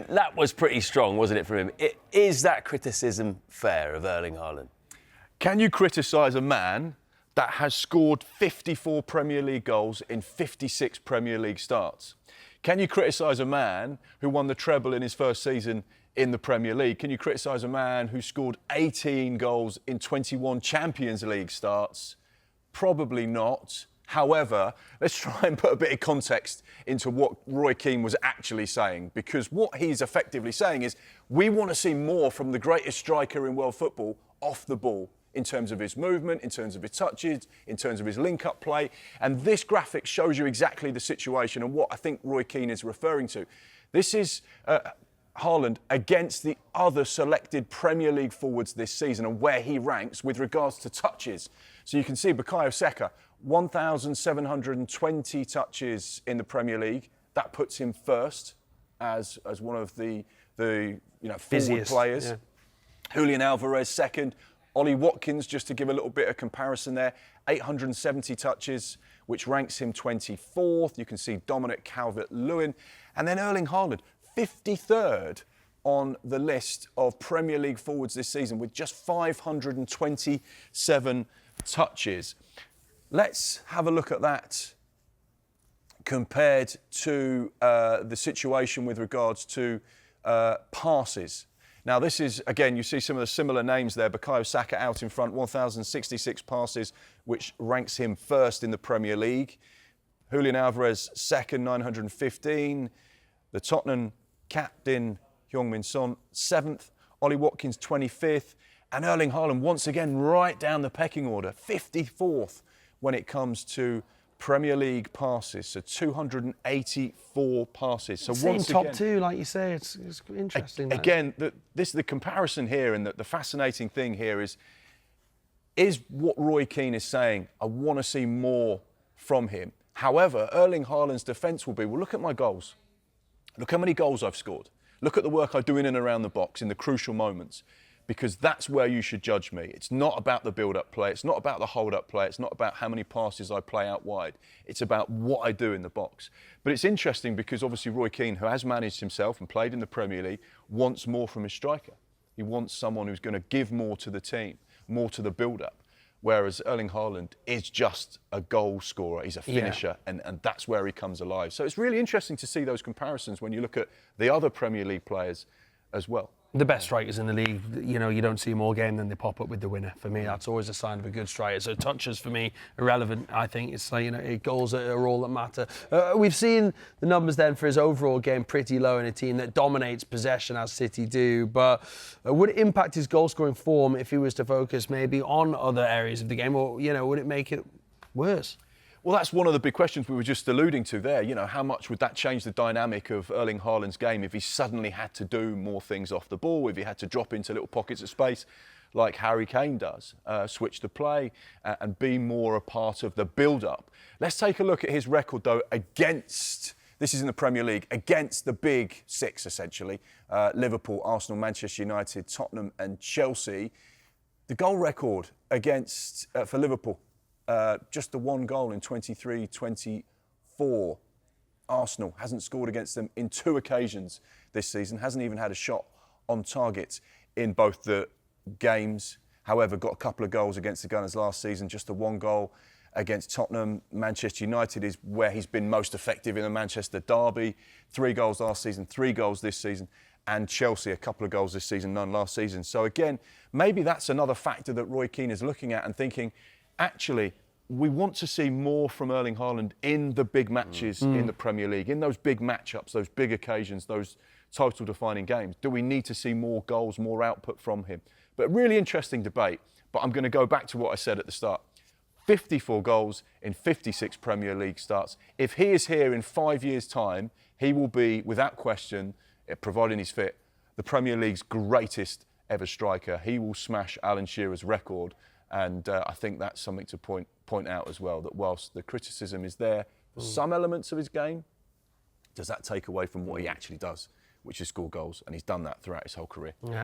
That was pretty strong, wasn't it, from him? Is that criticism fair of Erling Haaland? Can you criticise a man that has scored 54 Premier League goals in 56 Premier League starts? Can you criticise a man who won the treble in his first season in the Premier League? Can you criticise a man who scored 18 goals in 21 Champions League starts? Probably not. However, let's try and put a bit of context into what Roy Keane was actually saying, because what he's effectively saying is we want to see more from the greatest striker in world football off the ball, in terms of his movement, in terms of his touches, in terms of his link-up play. And this graphic shows you exactly the situation and what I think Roy Keane is referring to. This is Haaland against the other selected Premier League forwards this season and where he ranks with regards to touches. So you can see Bukayo Saka, 1,720 touches in the Premier League. That puts him first as one of the forward players. Yeah. Julian Alvarez second. Ollie Watkins, just to give a little bit of comparison there, 870 touches, which ranks him 24th. You can see Dominic Calvert-Lewin. And then Erling Haaland, 53rd on the list of Premier League forwards this season with just 527 touches. Let's have a look at that compared to the situation with regards to passes. Now, this is, again, you see some of the similar names there. Bukayo Saka out in front, 1,066 passes, which ranks him first in the Premier League. Julian Alvarez second, 915. The Tottenham captain, Heung-min Son, 7th. Ollie Watkins, 25th. And Erling Haaland, once again, right down the pecking order, 54th when it comes to Premier League passes, so 284 passes. So same once top again, two, like you say, it's interesting. Again, this is the comparison here, and the fascinating thing here is what Roy Keane is saying. I want to see more from him. However, Erling Haaland's defence will be, well, look at my goals. Look how many goals I've scored. Look at the work I do in and around the box in the crucial moments. Because that's where you should judge me. It's not about the build-up play. It's not about the hold-up play. It's not about how many passes I play out wide. It's about what I do in the box. But it's interesting because obviously Roy Keane, who has managed himself and played in the Premier League, wants more from his striker. He wants someone who's going to give more to the team, more to the build-up. Whereas Erling Haaland is just a goal scorer. He's a finisher, and that's where he comes alive. So it's really interesting to see those comparisons when you look at the other Premier League players as well. The best strikers in the league, you know, you don't see them all game, then they pop up with the winner. For me, that's always a sign of a good striker. So touches, for me, irrelevant, I think. It's like, you know, goals are all that matter. We've seen the numbers then for his overall game pretty low in a team that dominates possession, as City do. But would it impact his goal-scoring form if he was to focus maybe on other areas of the game? Or, you know, would it make it worse? Well, that's one of the big questions we were just alluding to there. You know, how much would that change the dynamic of Erling Haaland's game if he suddenly had to do more things off the ball, if he had to drop into little pockets of space like Harry Kane does, switch the play and be more a part of the build-up. Let's take a look at his record, though, against, this is in the Premier League, against the big six, essentially, Liverpool, Arsenal, Manchester United, Tottenham and Chelsea. The goal record against for Liverpool, just the one goal in 23-24. Arsenal hasn't scored against them in 2 occasions this season, hasn't even had a shot on target in both the games. However, got a couple of goals against the Gunners last season, just the 1 goal against Tottenham. Manchester United is where he's been most effective in the Manchester derby. 3 goals last season, 3 goals this season. And Chelsea, a couple of goals this season, none last season. So again, maybe that's another factor that Roy Keane is looking at and thinking, actually, we want to see more from Erling Haaland in the big matches in the Premier League, in those big matchups, those big occasions, those title-defining games. Do we need to see more goals, more output from him? But really interesting debate. But I'm going to go back to what I said at the start. 54 goals in 56 Premier League starts. If he is here in 5 years' time, he will be, without question, providing he's fit, the Premier League's greatest ever striker. He will smash Alan Shearer's record. And I think that's something to point out as well, that whilst the criticism is there for some elements of his game, does that take away from what he actually does, which is score goals? And he's done that throughout his whole career. Yeah.